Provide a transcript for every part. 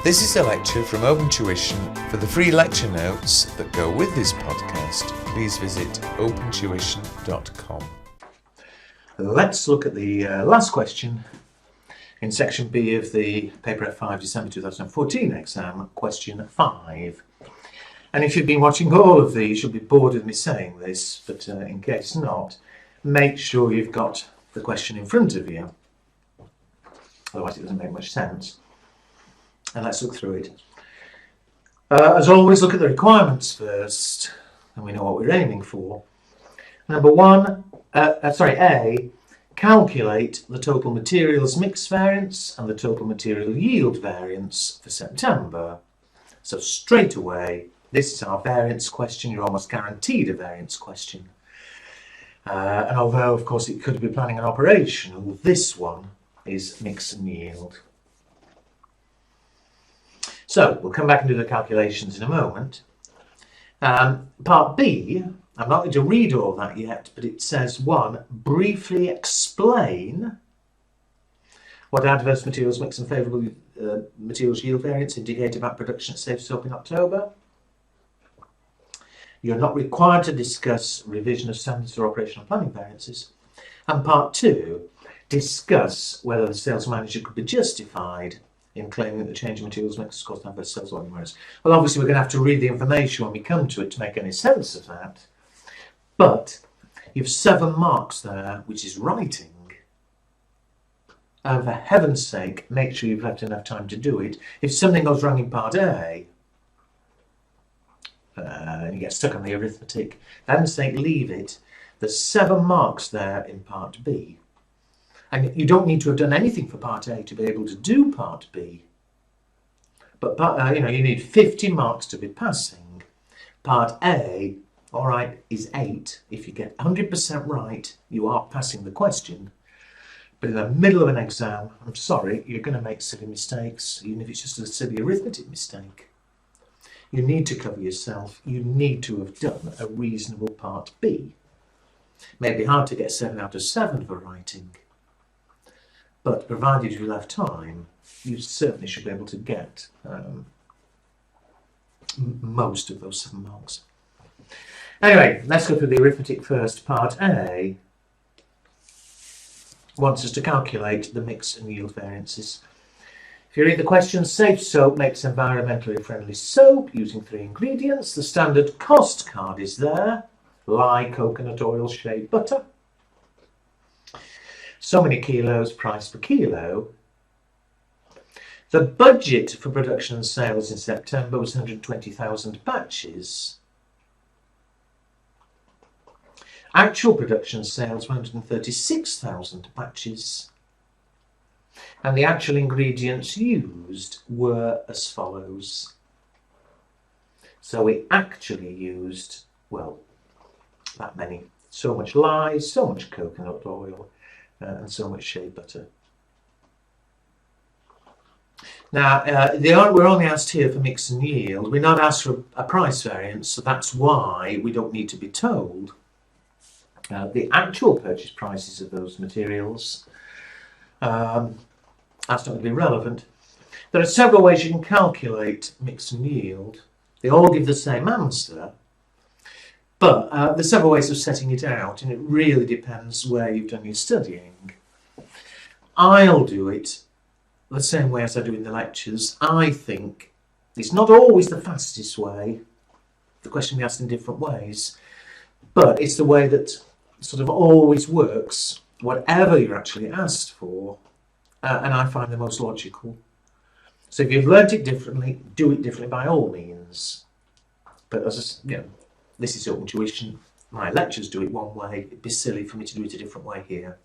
This is a lecture from Open Tuition. For the free lecture notes that go with this podcast, please visit opentuition.com. Let's look at the last question in section B of the paper F5 December 2014 exam, question 5. And if you've been watching all of these, you'll be bored of me saying this, but in case not, make sure you've got the question in front of you. Otherwise it doesn't make much sense. And let's look through it. As always, look at the requirements first, and we know what we're aiming for. Number one, A, calculate the total materials mix variance and the total material yield variance for September. So straight away, this is our variance question. You're almost guaranteed a variance question. And although, of course, it could be planning an operation, this one is mix and yield. So we'll come back and do the calculations in a moment. Part B, I'm not going to read all that yet, but it says 1, briefly explain what adverse materials mix and favourable materials yield variance indicate about production at Safe Soap in October. You're not required to discuss revision of standards for operational planning variances. And part 2, discuss whether the sales manager could be justified in claiming that the change in materials mix has caused adverse sales volume errors. Well, obviously we're going to have to read the information when we come to it to make any sense of that. But you've 7 marks there, which is writing. And for heaven's sake, make sure you've left enough time to do it. If something goes wrong in part A, and you get stuck on the arithmetic, for heaven's sake, leave it. There's 7 marks there in part B. And you don't need to have done anything for part A to be able to do part B. But you need 50 marks to be passing. Part A, all right, is 8. If you get 100% right, you are passing the question. But in the middle of an exam, I'm sorry, you're going to make silly mistakes, even if it's just a silly arithmetic mistake. You need to cover yourself. You need to have done a reasonable part B. It may be hard to get 7 out of 7 for writing. But provided you have time, you certainly should be able to get most of those 7 marks. Anyway, let's go through the arithmetic first. Part A wants us to calculate the mix and yield variances. If you read the question, Safe Soap makes environmentally friendly soap using 3 ingredients. The standard cost card is there. Lye, coconut oil, shea butter. So many kilos, price per kilo. The budget for production and sales in September was 120,000 batches. Actual production sales were 136,000 batches. And the actual ingredients used were as follows. So we actually used, well, that many. So much lye, so much coconut oil, and so much shea butter. Now, we're only asked here for mix and yield. We're not asked for a price variance, so that's why we don't need to be told the actual purchase prices of those materials. That's not going to be relevant. There are several ways you can calculate mix and yield. They all give the same answer, but there's several ways of setting it out, and it really depends where you've done your studying. I'll do it the same way as I do in the lectures. I think it's not always the fastest way. The question will be asked in different ways, but it's the way that sort of always works, whatever you're actually asked for, and I find the most logical. So if you've learnt it differently, do it differently by all means. But as this is Open Tuition. My lectures do it one way. It'd be silly for me to do it a different way here.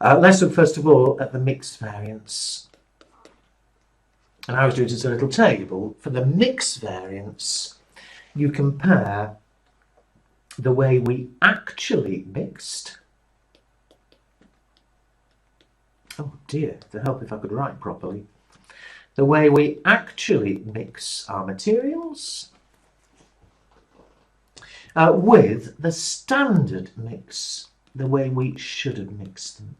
Let's look first of all at the mix variance. And I was doing it as a little table. For the mix variance, you compare the way we actually mixed. Oh dear, to help if I could write properly. The way we actually mix our materials with the standard mix, the way we should have mixed them.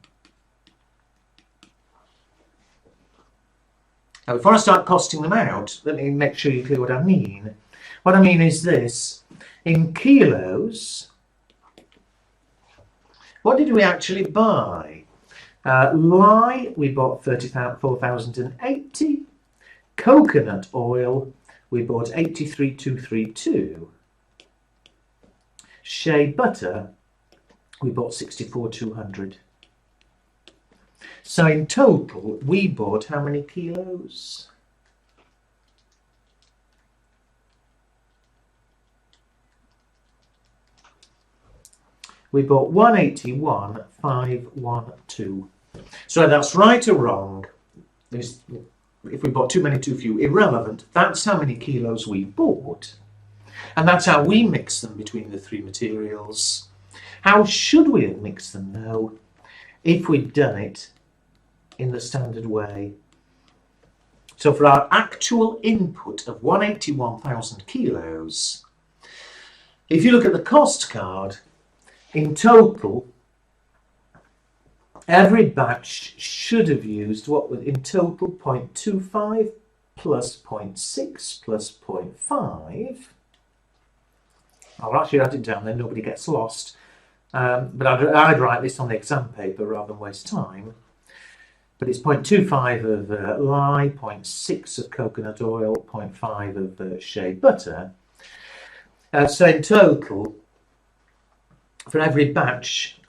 Now, before I start costing them out, let me make sure you clear what I mean. What I mean is this. In kilos, what did we actually buy? Lye, we bought 4,080. Coconut oil, we bought 83,232. Shea butter, we bought 64,200. So in total, we bought how many kilos? We bought 181,512. So that's right or wrong. If we bought too many, too few, irrelevant. That's how many kilos we bought. And that's how we mix them between the three materials. How should we have mixed them, though, if we'd done it in the standard way? So for our actual input of 181,000 kilos, if you look at the cost card, in total, every batch should have used what was in total 0.25 plus 0.6 plus 0.5. I'll actually write it down, then nobody gets lost. But I'd write this on the exam paper rather than waste time. But it's 0.25 of lye, 0.6 of coconut oil, 0.5 of shea butter. So in total, for every batch,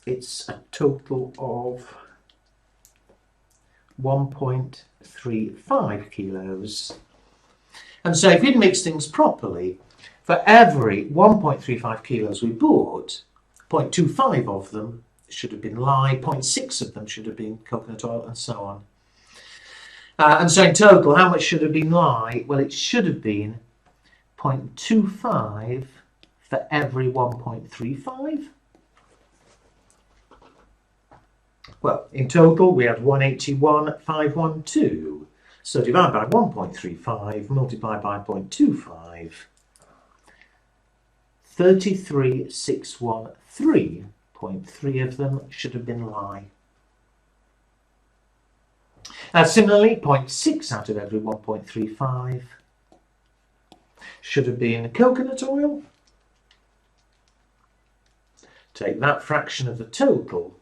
it's a total of 1.35 kilos. And so if you'd mix things properly, for every 1.35 kilos we bought, 0.25 of them should have been lye, 0.6 of them should have been coconut oil, and so on. And so in total, how much should have been lye? Well, it should have been 0.25 for every 1.35. Well, in total, we had 181,512. So divide by 1.35, multiply by 0.25. 33,613. 0.3 of them should have been lye. Similarly, 0.6 out of every 1.35 should have been coconut oil. Take that fraction of the total,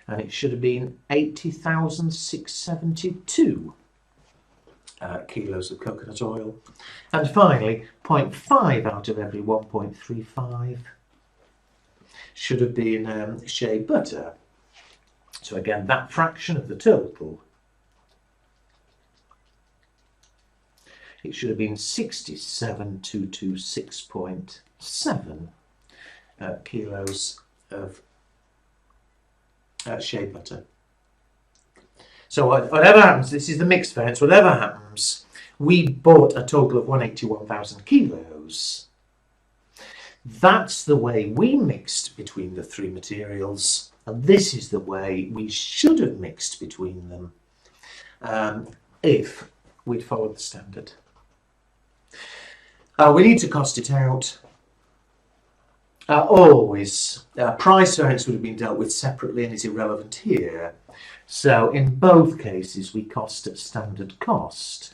and it should have been 80,672 kilos of coconut oil. And finally, 0.5 out of every 1.35 should have been shea butter. So again, that fraction of the total, it should have been 67,226.7 kilos of shea butter. So whatever happens, this is the mixed variance, whatever happens, we bought a total of 181,000 kilos. That's the way we mixed between the three materials, and this is the way we should have mixed between them if we'd followed the standard. We need to cost it out. Always, price variance would have been dealt with separately and is irrelevant here. So in both cases, we cost at standard cost.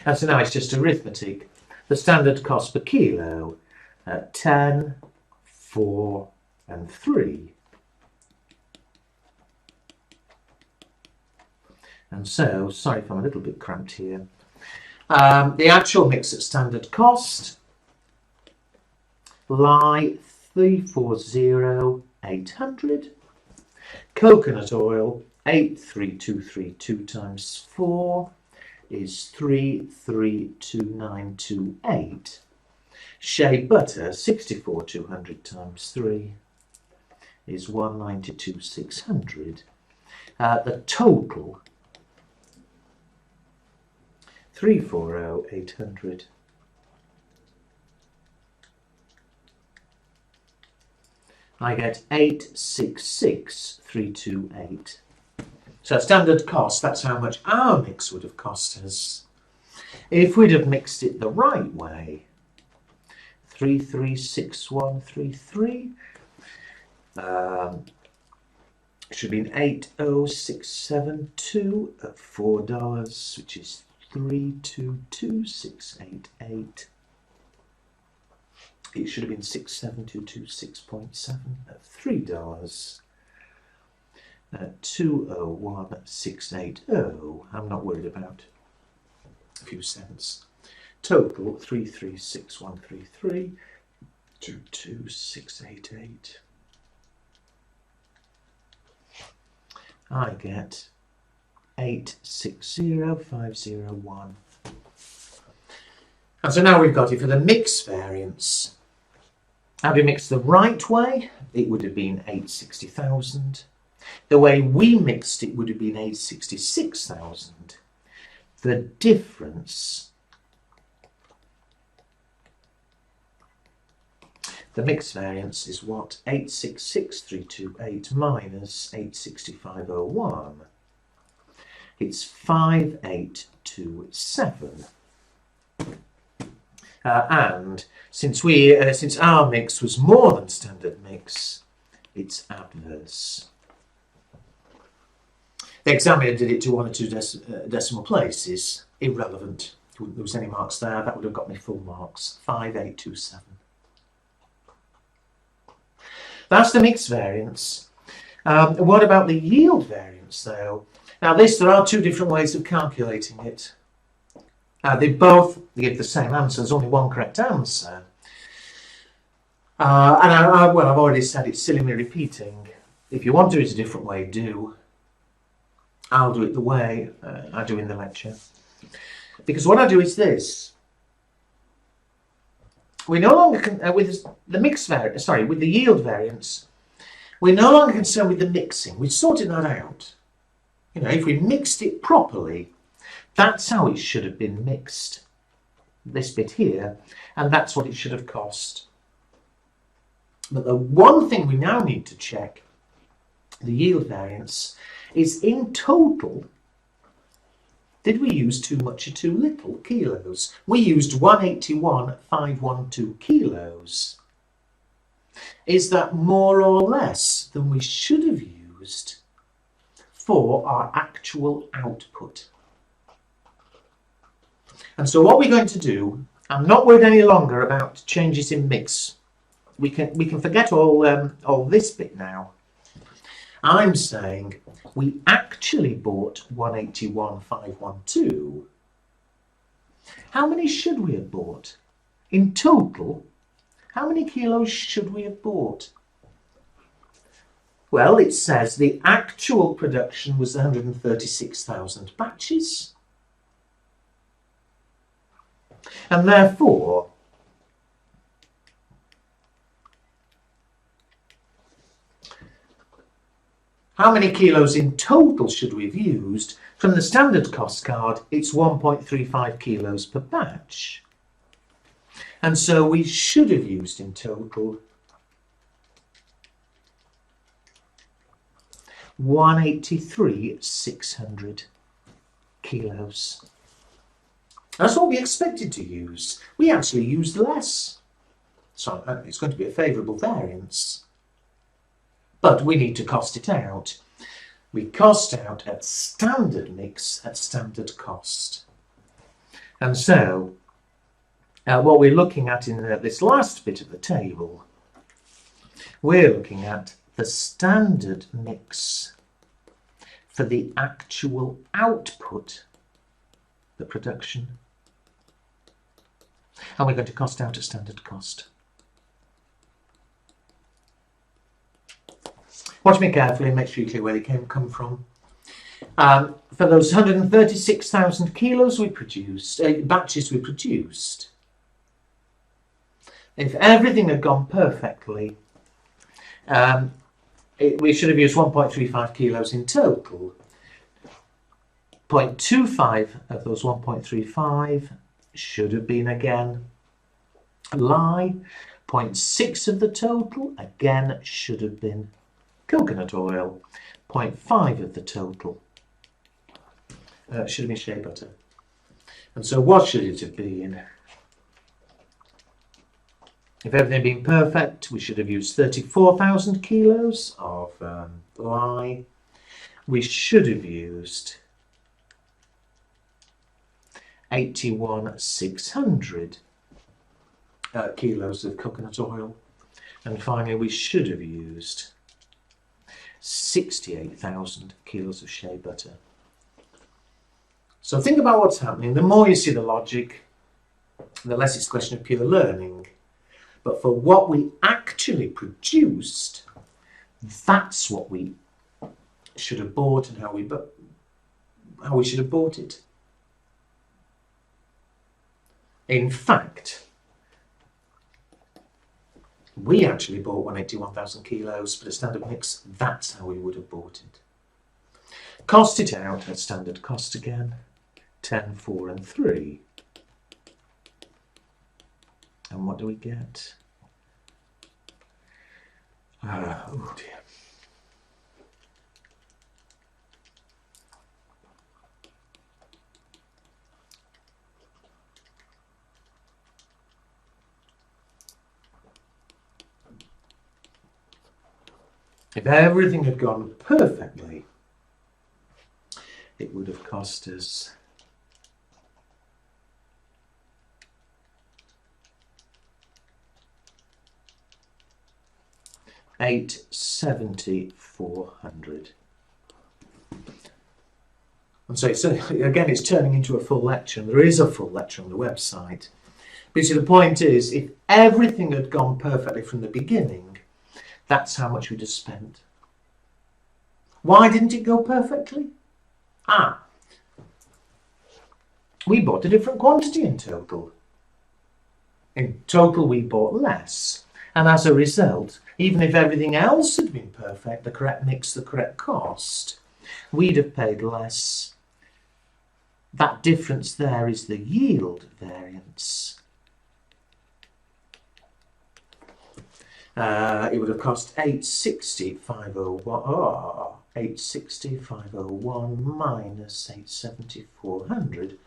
And so now it's just arithmetic. The standard cost per kilo, 10, 4 and 3. And so, sorry if I'm a little bit cramped here. The actual mix at standard cost, lye 340,800, coconut oil 83232 times 4 is 332928. Shea butter 64,200 times 3 is 192,600. The total 340,800. I get 866,328. So standard cost, that's how much our mix would have cost us. If we'd have mixed it the right way, 336133, It should have been 80672 at $4, which is 322688. It should have been 67226.7 at $3. 201680. I'm not worried about a few cents. Total 336133. 22688. I get 860501. And so now we've got it for the mix variance. Had we mixed the right way, it would have been 860,000. The way we mixed it would have been 866,000. The difference, the mix variance is what? 866328 minus 86501. It's 5827. And since our mix was more than standard mix, it's adverse. The examiner did it to 1 or 2 decimal places. Irrelevant. If there was any marks there, that would have got me full marks. 5827. That's the mix variance. What about the yield variance, though? Now, there are 2 different ways of calculating it. They both give the same answer. There's only one correct answer. And I've already said it's silly me repeating. If you want to do it a different way, do. I'll do it the way I do in the lecture. Because what I do is this. We no longer with the mix variance, with the yield variance, we're no longer concerned with the mixing. We've sorted that out. You know, if we mixed it properly, that's how it should have been mixed. This bit here, and that's what it should have cost. But the one thing we now need to check, the yield variance, is in total, did we use too much or too little kilos? We used 181,512 kilos. Is that more or less than we should have used for our actual output? And so what we're going to do, I'm not worried any longer about changes in mix. We can forget all this bit now. I'm saying we actually bought 181,512. How many should we have bought? In total, how many kilos should we have bought? Well, it says the actual production was 136,000 batches. And therefore, how many kilos in total should we have used? From the standard cost card, it's 1.35 kilos per batch. And so we should have used in total 183,600 kilos. That's what we expected to use. We actually used less. So it's going to be a favourable variance. But we need to cost it out. We cost out at standard mix at standard cost. And so what we're looking at in this last bit of the table, we're looking at the standard mix for the actual output, the production. And we're going to cost out at standard cost. Watch me carefully and make sure you clear where they come from. For those 136,000 kilos we produced, batches we produced, if everything had gone perfectly, we should have used 1.35 kilos in total. 0.25 of those 1.35 should have been again lye. 0.6 of the total again should have been coconut oil. 0.5 of the total should have been shea butter. And so what should it have been? If everything had been perfect, we should have used 34,000 kilos of lye. We should have used 81,600 kilos of coconut oil. And finally, we should have used 68,000 kilos of shea butter. So think about what's happening. The more you see the logic, the less it's a question of pure learning. But for what we actually produced, that's what we should have bought and how we should have bought it. In fact, we actually bought 181,000 kilos for a standard mix. That's how we would have bought it. Cost it out at standard cost again. 10, 4 and 3. And what do we get? Oh dear. If everything had gone perfectly, it would have cost us $870,400. And so again, it's turning into a full lecture. There is a full lecture on the website. But you see, the point is, if everything had gone perfectly from the beginning, that's how much we'd have spent. Why didn't it go perfectly? We bought a different quantity in total. In total, we bought less. And as a result, even if everything else had been perfect, the correct mix, the correct cost, we'd have paid less. That difference there is the yield variance. It would have cost 860,501. 860,501 minus 870,400.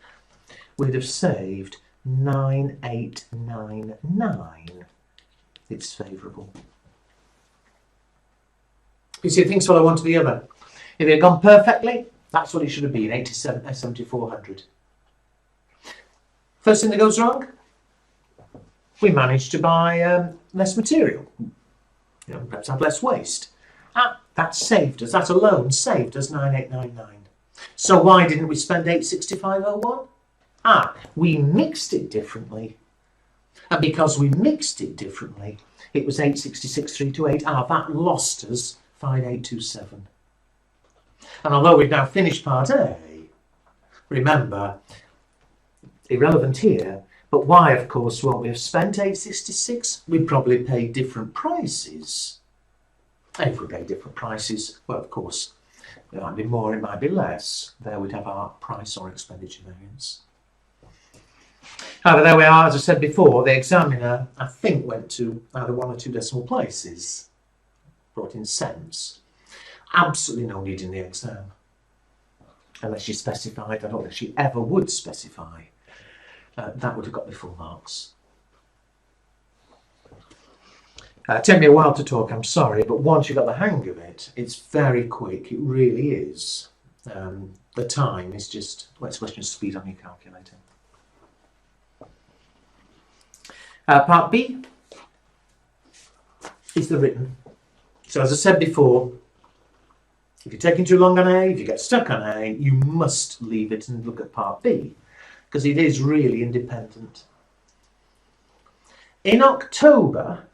We'd have saved 9,899. It's favourable. You see, things follow one to the other. If it had gone perfectly, that's what it should have been, 870,400. First thing that goes wrong, we managed to buy less material. Perhaps have less waste. That saved us, that alone saved us 9,899. So why didn't we spend 865,001? We mixed it differently. And because we mixed it differently, it was 866,328. That lost us 5,827. And although we've now finished part A, remember, irrelevant here, but why, of course, won't we have spent 866? We'd probably pay different prices. And if we pay different prices, well, of course, it might be more, it might be less. There we'd have our price or expenditure variance. However, there we are, as I said before, the examiner, I think, went to either 1 or 2 decimal places, brought in cents. Absolutely no need in the exam. Unless she specified, I don't think she ever would specify. That would have got me full marks. Take me a while to talk, I'm sorry, but once you've got the hang of it, it's very quick, it really is. The time is just, well, it's a question of speed on your calculator. Part B is the written. So as I said before, if you're taking too long on A, if you get stuck on A, you must leave it and look at part B, because it is really independent. In October,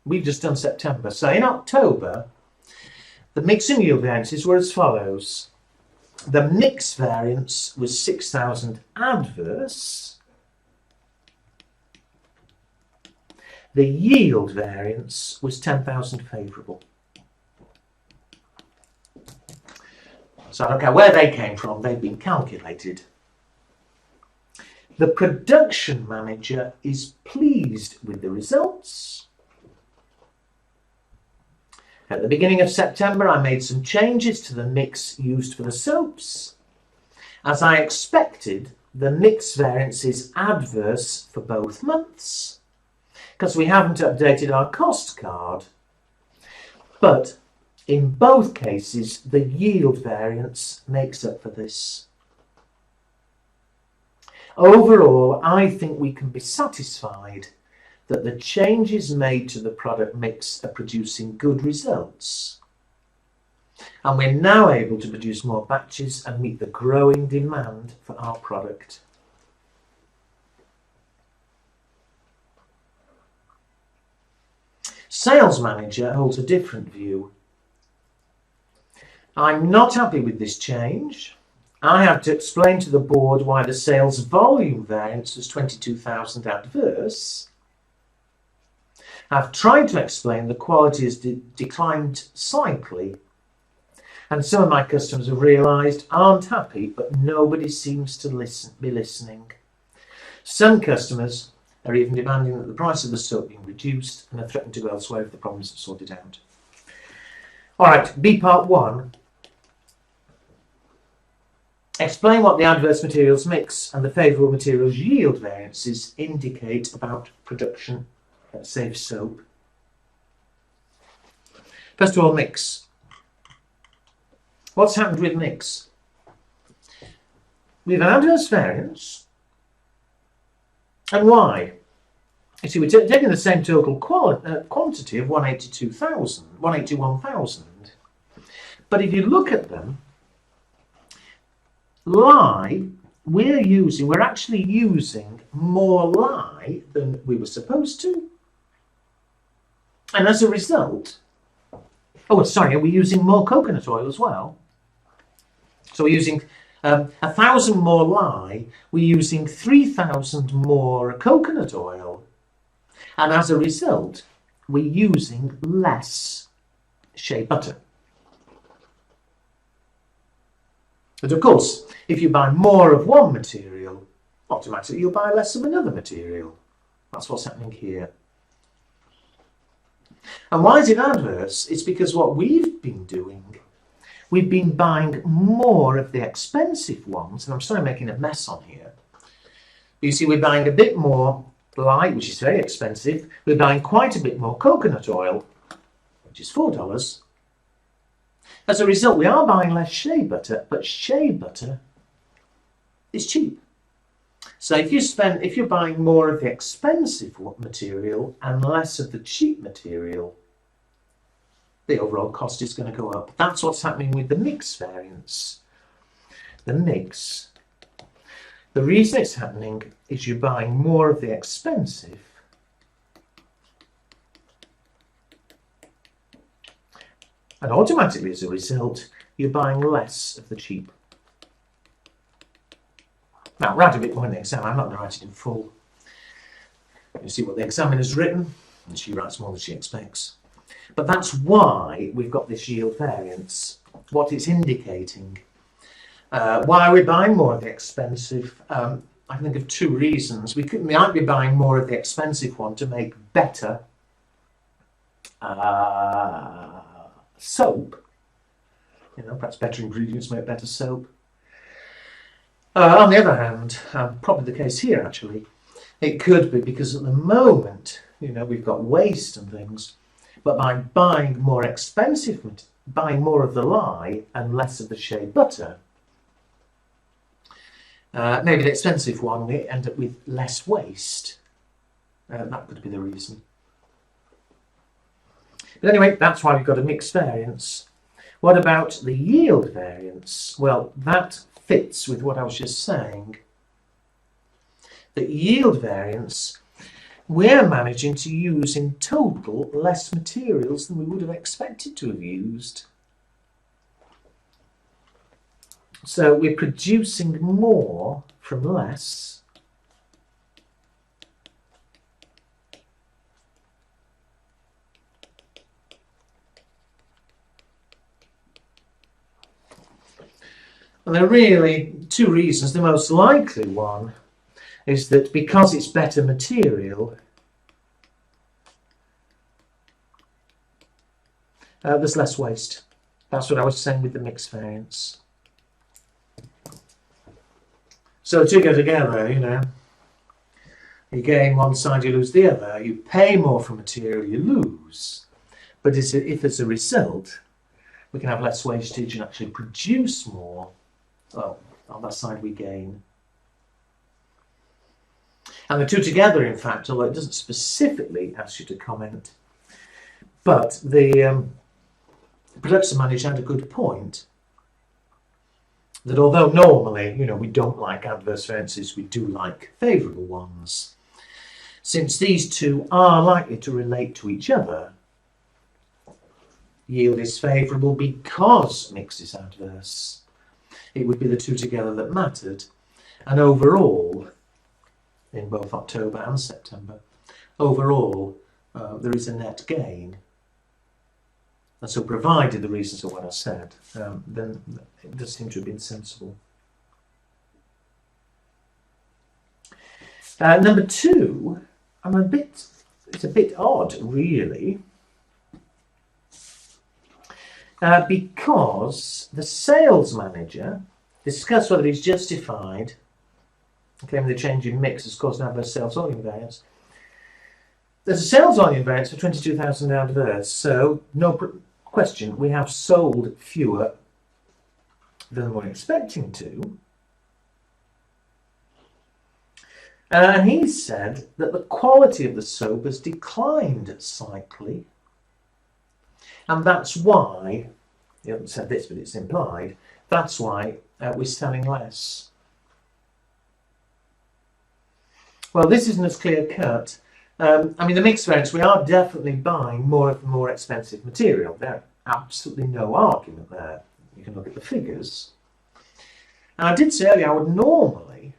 we've just done September, so in October, the mix and yield variances were as follows. The mix variance was 6,000 adverse. The yield variance was 10,000 favourable. So I don't care where they came from, they've been calculated. The production manager is pleased with the results. At the beginning of September, I made some changes to the mix used for the soaps. As I expected, the mix variance is adverse for both months. because we haven't updated our cost card. But in both cases, the yield variance makes up for this. Overall, I think we can be satisfied that the changes made to the product mix are producing good results. And we're now able to produce more batches and meet the growing demand for our product. Sales manager holds a different view. I'm not happy with this change. I have to explain to the board why the sales volume variance was 22,000 adverse. I've tried to explain the quality has declined slightly, and some of my customers have realised aren't happy, but nobody seems to be listening. Some customers are even demanding that the price of the soap be reduced and are threatening to go elsewhere if the problems are sorted out. Alright, B part 1. Explain what the adverse materials mix and the favourable materials yield variances indicate about production safe soap. First of all, mix. What's happened with mix? We've an adverse variance. And why? You see, we're taking the same total quantity of 181,000. But if you look at them, lye, we're actually using more lye than we were supposed to. And as a result, are we using more coconut oil as well? So we're using 1,000 more lye, we're using 3,000 more coconut oil. And as a result, we're using less shea butter. But of course, if you buy more of one material, automatically you'll buy less of another material. That's what's happening here. And why is it adverse? It's because what we've been doing, we've been buying more of the expensive ones, and I'm sorry I'm making a mess on here. You see, we're buying a bit more lye, which is very expensive. We're buying quite a bit more coconut oil, which is $4. As a result, we are buying less shea butter, but shea butter is cheap. So if you're buying more of the expensive material and less of the cheap material, the overall cost is going to go up. That's what's happening with the mix variance. The mix. The reason it's happening is you're buying more of the expensive and automatically, as a result, you're buying less of the cheap. Now, write a bit more in the exam. I'm not going to write it in full. You see what the examiner's written, and she writes more than she expects. But that's why we've got this yield variance, what it's indicating. Why are we buying more of the expensive? I can think of two reasons. We might be buying more of the expensive one to make better soap. Perhaps better ingredients make better soap. On the other hand, probably the case here actually, it could be because at the moment, we've got waste and things, but by buying more expensive, buying more of the lye and less of the shea butter, maybe the expensive one, we end up with less waste. That could be the reason. But anyway, that's why we've got a mixed variance. What about the yield variance? Well, that fits with what I was just saying. The yield variance, we're managing to use in total less materials than we would have expected to have used. So we're producing more from less. And there are really two reasons. The most likely one is that because it's better material, there's less waste. That's what I was saying with the mixed variance. So to go together, You gain one side, you lose the other. You pay more for material, you lose. But if as a result, we can have less wastage and actually produce more, well, on that side we gain. And the two together, in fact, although it doesn't specifically ask you to comment, but the production manager had a good point that although normally, we don't like adverse variances, we do like favourable ones. Since these two are likely to relate to each other, yield is favourable because mix is adverse. It would be the two together that mattered. And overall, in both October and September, overall there is a net gain. And so provided the reasons are what I said, then it does seem to have been sensible. Number two, it's a bit odd really, because the sales manager discussed whether he's justified claiming the change in mix has caused an adverse sales volume variance. There's a sales volume variance for 22,000 adverse, so no question, we have sold fewer than we're expecting to. And he said that the quality of the soap has declined slightly. And that's why, he hasn't said this, but it's implied, that's why we're selling less. Well, this isn't as clear cut. The mix variance, we are definitely buying more of the more expensive material. There's absolutely no argument there. You can look at the figures. And I did say earlier, I would normally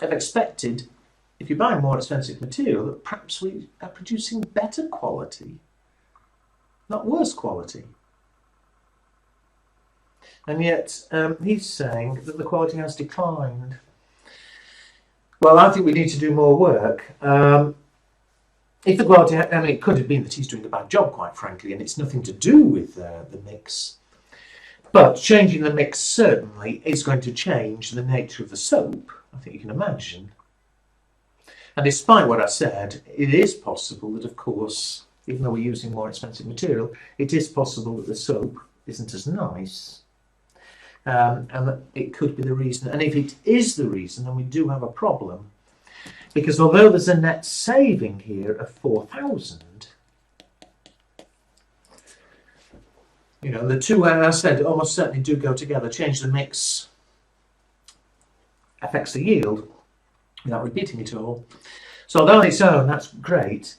have expected, if you're buying more expensive material, that perhaps we are producing better quality, not worse quality. And yet he's saying that the quality has declined. Well, I think we need to do more work. If the quality, it could have been that he's doing a bad job, quite frankly, and it's nothing to do with the mix. But changing the mix certainly is going to change the nature of the soap, I think you can imagine. And despite what I said, it is possible that, of course, even though we're using more expensive material, it is possible that the soap isn't as nice. And that it could be the reason. And if it is the reason, then we do have a problem. Because although there's a net saving here of 4,000, the two, as I said, almost certainly do go together. Change the mix affects the yield without repeating it all. So although on its own, that's great.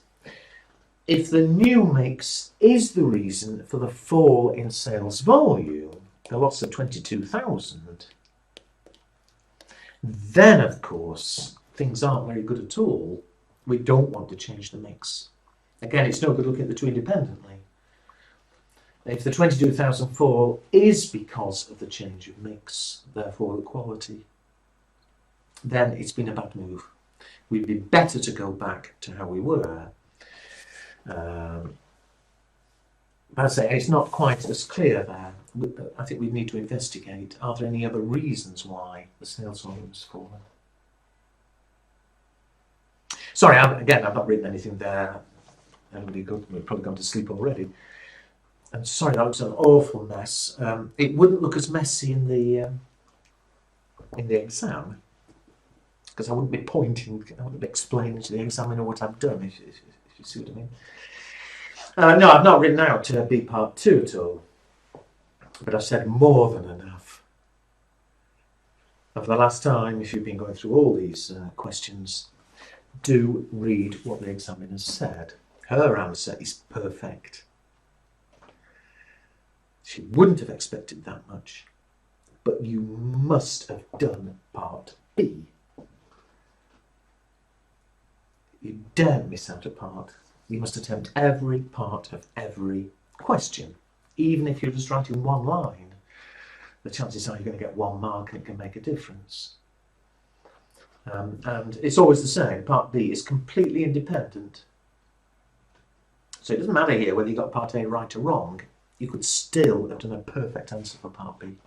If the new mix is the reason for the fall in sales volume, the loss of 22,000, then of course things aren't very good at all. We don't want to change the mix. Again, it's no good looking at the two independently. If the 22,000 fall is because of the change of mix, therefore the quality, then it's been a bad move. We'd be better to go back to how we were. But I say it's not quite as clear there. I think we need to investigate. Are there any other reasons why the sales volume has fallen? Sorry, I've not written anything there. We've probably gone to sleep already. I'm sorry, that looks an awful mess. It wouldn't look as messy in the exam, because I wouldn't be pointing, I wouldn't be explaining to the examiner what I've done, if you see what I mean. No, I've not written out B part 2 at all, but I've said more than enough. And for the last time, if you've been going through all these questions, do read what the examiner said. Her answer is perfect. She wouldn't have expected that much, but you must have done part B. You daren't miss out a part. You must attempt every part of every question. Even if you're just writing one line, the chances are you're going to get 1 mark and it can make a difference. And it's always the same. Part B is completely independent. So it doesn't matter here whether you got part A right or wrong. You could still have done a perfect answer for part B.